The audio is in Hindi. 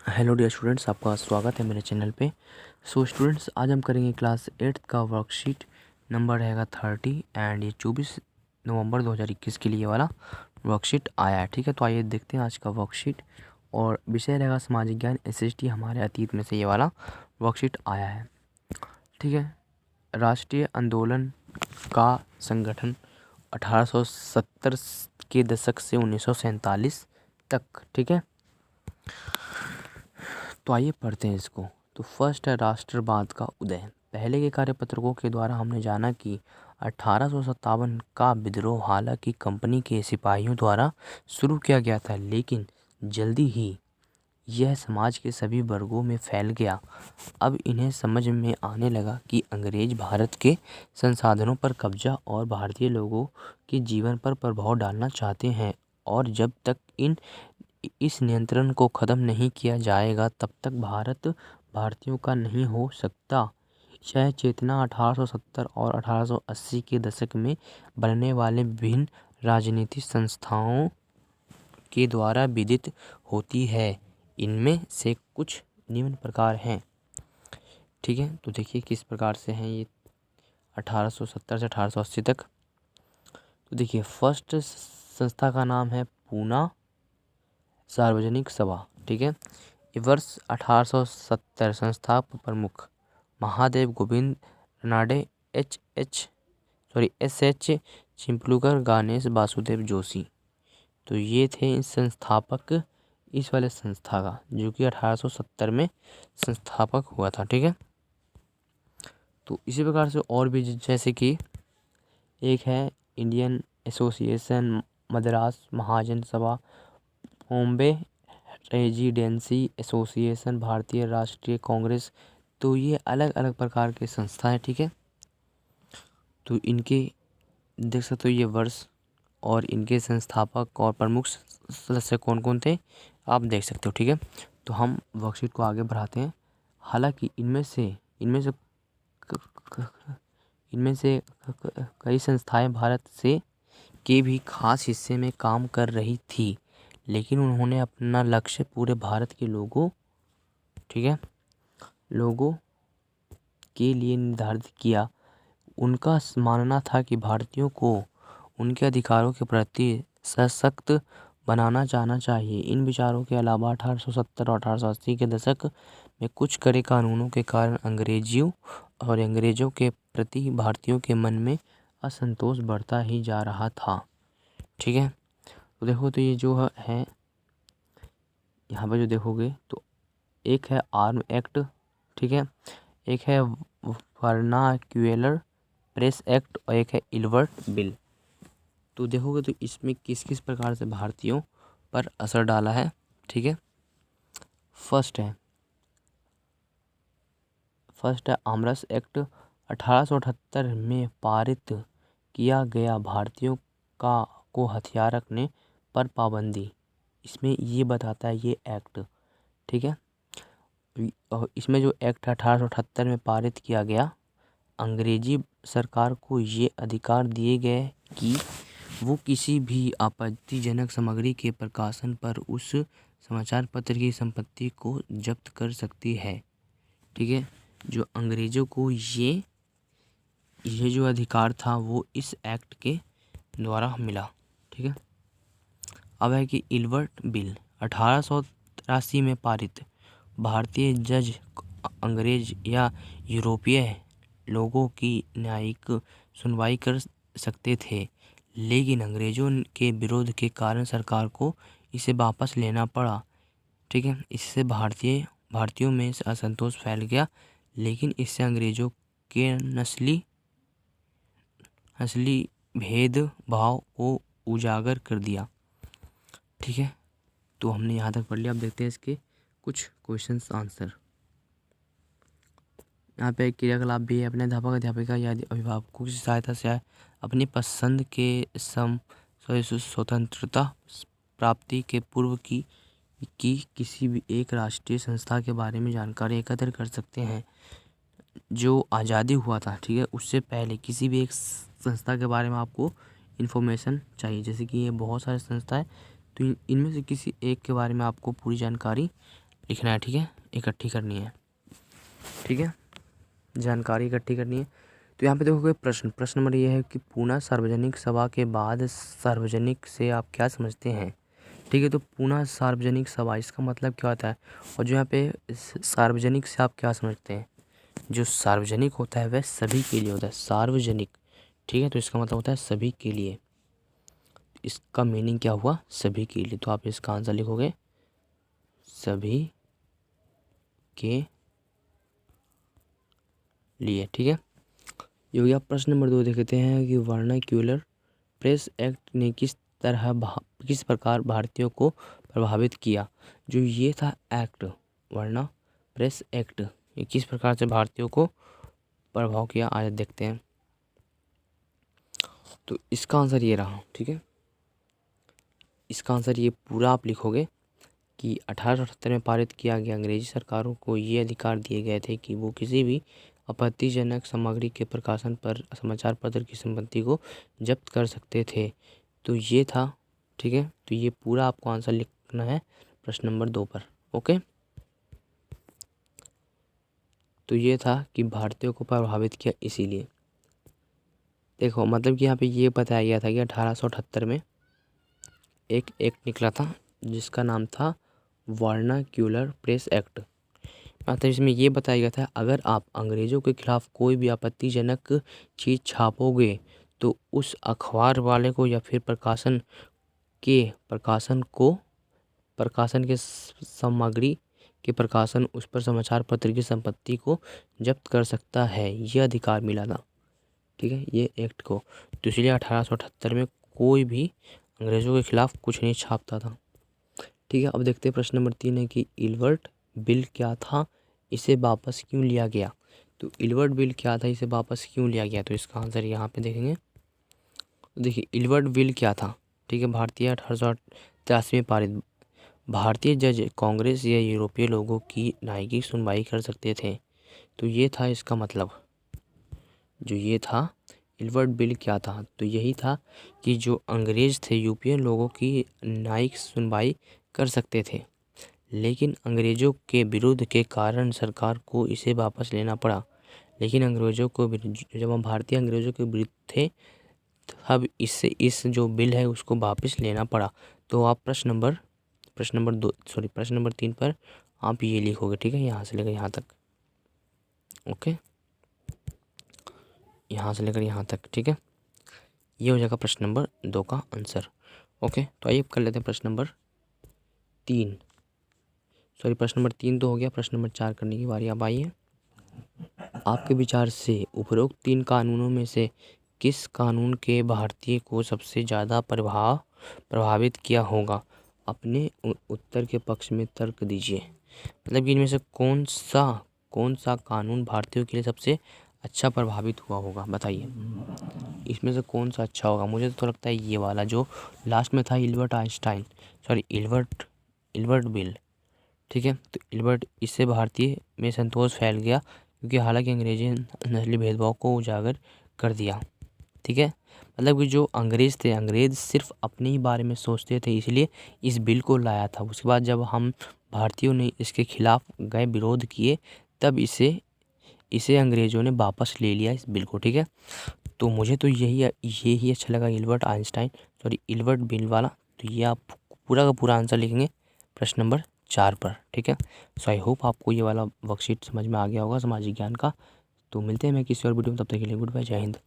हेलो डियर स्टूडेंट्स, आपका स्वागत है मेरे चैनल पे। स्टूडेंट्स, आज हम करेंगे क्लास 8 का वर्कशीट। नंबर रहेगा 30 एंड ये 24 नवंबर 2021 के लिए वाला वर्कशीट आया है। ठीक है, तो आइए देखते हैं आज का वर्कशीट। और विषय रहेगा सामाजिक ज्ञान SST। हमारे अतीत में से ये वाला वर्कशीट आया है। ठीक है, राष्ट्रीय आंदोलन का संगठन 1870 के दशक से 1947 तक। ठीक है, तो आइए पढ़ते हैं इसको। तो फर्स्ट है राष्ट्रवाद का उदय। पहले के कार्यपत्रकों के द्वारा हमने जाना कि 1857 का विद्रोह हालांकि कंपनी के सिपाहियों द्वारा शुरू किया गया था, लेकिन जल्दी ही यह समाज के सभी वर्गों में फैल गया। अब इन्हें समझ में आने लगा कि अंग्रेज भारत के संसाधनों पर कब्जा और भारतीय लोगों के जीवन पर प्रभाव डालना चाहते हैं, और जब तक इस नियंत्रण को ख़त्म नहीं किया जाएगा तब तक भारत भारतीयों का नहीं हो सकता। यह चेतना 1870 और 1880 के दशक में बनने वाले विभिन्न राजनीतिक संस्थाओं के द्वारा विदित होती है। इनमें से कुछ निम्न प्रकार हैं। ठीक है, तो देखिए किस प्रकार से हैं ये 1870 से 1880 तक। तो देखिए, फर्स्ट संस्था का नाम है पूना सार्वजनिक सभा। ठीक है, ये वर्ष 1870। संस्थापक प्रमुख महादेव गोविंद रनाडे, SH चिंपलूकर, गणेश वासुदेव जोशी। तो ये थे संस्थापक इस वाले संस्था का, जो कि 1870 में संस्थापक हुआ था। ठीक है, तो इसी प्रकार से और भी जैसे कि एक है इंडियन एसोसिएशन, मद्रास महाजन सभा, बॉम्बे रेजिडेंसी एसोसिएशन, भारतीय राष्ट्रीय कांग्रेस। तो ये अलग अलग प्रकार के संस्था है। ठीक है, तो इनके देख सकते हो ये वर्ष और इनके संस्थापक और प्रमुख सदस्य कौन कौन थे, आप देख सकते हो। ठीक है, तो हम वर्कशीट को आगे बढ़ाते हैं। हालांकि इनमें से कई संस्थाएं भारत से के भी खास हिस्से में काम कर रही थी, लेकिन उन्होंने अपना लक्ष्य पूरे भारत के लोगों के लिए निर्धारित किया। उनका मानना था कि भारतीयों को उनके अधिकारों के प्रति सशक्त बनाना जाना चाहिए। इन विचारों के अलावा 1870 और 1880 के दशक में कुछ कड़े कानूनों के कारण अंग्रेजों के प्रति भारतीयों के मन में असंतोष बढ़ता ही जा रहा था। ठीक है, तो देखो, तो ये जो है यहाँ पर जो देखोगे तो एक है आर्म एक्ट। ठीक है, एक है वर्नाक्यूलर प्रेस एक्ट और एक है इल्बर्ट बिल। तो देखोगे तो इसमें किस किस प्रकार से भारतीयों पर असर डाला है। ठीक है, फर्स्ट है आमरस एक्ट। 1878 में पारित किया गया भारतीयों को हथियार रखने पर पाबंदी। इसमें ये बताता है ये एक्ट। ठीक है, और इसमें जो एक्ट 1878 में पारित किया गया, अंग्रेजी सरकार को ये अधिकार दिए गए कि वो किसी भी आपत्तिजनक सामग्री के प्रकाशन पर उस समाचार पत्र की संपत्ति को जब्त कर सकती है। ठीक है, जो अंग्रेजों को ये जो अधिकार था वो इस एक्ट के द्वारा मिला। ठीक है, अब है कि इल्बर्ट बिल 1883 में पारित। भारतीय जज अंग्रेज या यूरोपीय लोगों की न्यायिक सुनवाई कर सकते थे, लेकिन अंग्रेजों के विरोध के कारण सरकार को इसे वापस लेना पड़ा। ठीक है, इससे भारतीयों में असंतोष फैल गया, लेकिन इससे अंग्रेजों के नस्ली भेदभाव को उजागर कर दिया। ठीक है, तो हमने यहाँ तक पढ़ लिया। अब देखते हैं इसके कुछ क्वेश्चंस आंसर। यहाँ पे एक क्रियाकलाप भी है। अपने अध्यापक अध्यापिका या अभिभावकों की सहायता से अपनी पसंद के स्वतंत्रता प्राप्ति के पूर्व की किसी भी एक राष्ट्रीय संस्था के बारे में जानकारी एकत्र कर सकते हैं जो आज़ादी हुआ था। ठीक है, उससे पहले किसी भी एक संस्था के बारे में आपको इन्फॉर्मेशन चाहिए। जैसे कि ये बहुत सारे संस्था है, तो इनमें से किसी एक के बारे में आपको पूरी जानकारी लिखना है, ठीक है, इकट्ठी करनी है, ठीक है, जानकारी इकट्ठी करनी है। तो यहाँ पे देखोगे प्रश्न नंबर ये है कि पुनः सार्वजनिक सभा के बाद सार्वजनिक से आप क्या समझते हैं, ठीक है। तो पुनः सार्वजनिक सभा इसका मतलब क्या होता है, और जो यहाँ पे सार्वजनिक से आप क्या समझते हैं, जो सार्वजनिक होता है वह सभी के लिए होता है, सार्वजनिक, ठीक है। तो इसका मतलब होता है सभी के लिए, इसका मीनिंग क्या हुआ, सभी के लिए। तो आप इसका आंसर लिखोगे सभी के लिए, ठीक है। ये हो गया। प्रश्न नंबर 2 देखते हैं कि वर्नाक्यूलर प्रेस एक्ट ने किस प्रकार भारतीयों को प्रभावित किया। जो ये था एक्ट, वर्ना प्रेस एक्ट, ये किस प्रकार से भारतीयों को प्रभाव किया, आज देखते हैं। तो इसका आंसर ये रहा, ठीक है। इसका आंसर ये पूरा आप लिखोगे कि 1878 में पारित किया गया, अंग्रेजी सरकारों को ये अधिकार दिए गए थे कि वो किसी भी आपत्तिजनक सामग्री के प्रकाशन पर समाचार पत्र की संपत्ति को जब्त कर सकते थे। तो ये था, ठीक है। तो ये पूरा आपको आंसर लिखना है प्रश्न नंबर 2 पर, ओके। तो ये था कि भारतीयों को प्रभावित किया, इसीलिए देखो मतलब कि यहाँ पे ये बताया गया था कि 1878 में एक एक्ट निकला था जिसका नाम था वर्नाक्यूलर प्रेस एक्ट। मतलब इसमें ये बताया गया था अगर आप अंग्रेज़ों के खिलाफ कोई भी आपत्तिजनक चीज़ छापोगे तो उस अखबार वाले को या फिर प्रकाशन के सामग्री के प्रकाशन उस पर समाचार पत्र की संपत्ति को जब्त कर सकता है, ये अधिकार मिला था, ठीक है, ये एक्ट को। तो इसलिए 1878 में कोई भी अंग्रेज़ों के खिलाफ कुछ नहीं छापता था, ठीक है। अब देखते हैं प्रश्न नंबर 3 है कि इल्बर्ट बिल क्या था, इसे वापस क्यों लिया गया। तो इल्बर्ट बिल क्या था, इसे वापस क्यों लिया गया, तो इसका आंसर यहाँ पे देखेंगे। तो देखिए इल्बर्ट बिल क्या था, ठीक है, भारतीय 1883 में पारित, भारतीय जज कांग्रेस या यूरोपीय लोगों की न्यायिक सुनवाई कर सकते थे। तो ये था इसका मतलब, जो ये था इल्बर्ट बिल क्या था, तो यही था कि जो अंग्रेज़ थे यूरोपियन लोगों की न्यायिक सुनवाई कर सकते थे, लेकिन अंग्रेज़ों के विरोध के कारण सरकार को इसे वापस लेना पड़ा। लेकिन जब हम भारतीय अंग्रेज़ों के विरुद्ध थे तब इस जो बिल है उसको वापस लेना पड़ा। तो आप प्रश्न नंबर 3 पर आप ये लिखोगे, ठीक है, यहाँ से लेकर यहाँ तक, ओके, यहाँ से लेकर यहाँ तक, ठीक है। ये हो जाएगा प्रश्न नंबर 2 का आंसर, ओके। तो आइए कर लेते हैं प्रश्न नंबर 3, प्रश्न नंबर 3 तो हो गया, प्रश्न नंबर 4 करने की बारी अब आई है। आपके विचार से उपरोक्त 3 कानूनों में से किस कानून के भारतीय को सबसे ज़्यादा प्रभावित किया होगा, अपने उत्तर के पक्ष में तर्क दीजिए। मतलब कि इनमें से कौन सा कानून भारतीयों के लिए सबसे अच्छा प्रभावित हुआ होगा, बताइए। इसमें से कौन सा अच्छा होगा, मुझे तो लगता है ये वाला जो लास्ट में था, इल्बर्ट बिल, ठीक है। तो इल्बर्ट, इससे भारतीय में संतोष फैल गया क्योंकि हालांकि अंग्रेजी नस्ली भेदभाव को उजागर कर दिया, ठीक है। मतलब कि जो अंग्रेज़ सिर्फ अपने ही बारे में सोचते थे, इसलिए इस बिल को लाया था। उसके बाद जब हम भारतीयों ने इसके खिलाफ गए, विरोध किए, तब इसे अंग्रेज़ों ने वापस ले लिया इस बिल को, ठीक है। तो मुझे तो यही अच्छा लगा, इल्बर्ट बिल वाला। तो ये आप पूरा का पूरा आंसर लिखेंगे प्रश्न नंबर 4 पर, ठीक है। सो आई होप आपको ये वाला वर्कशीट समझ में आ गया होगा सामाजिक ज्ञान का। तो मिलते हैं मैं किसी और वीडियो में, तब तक के लिए गुड बाय, जय हिंद।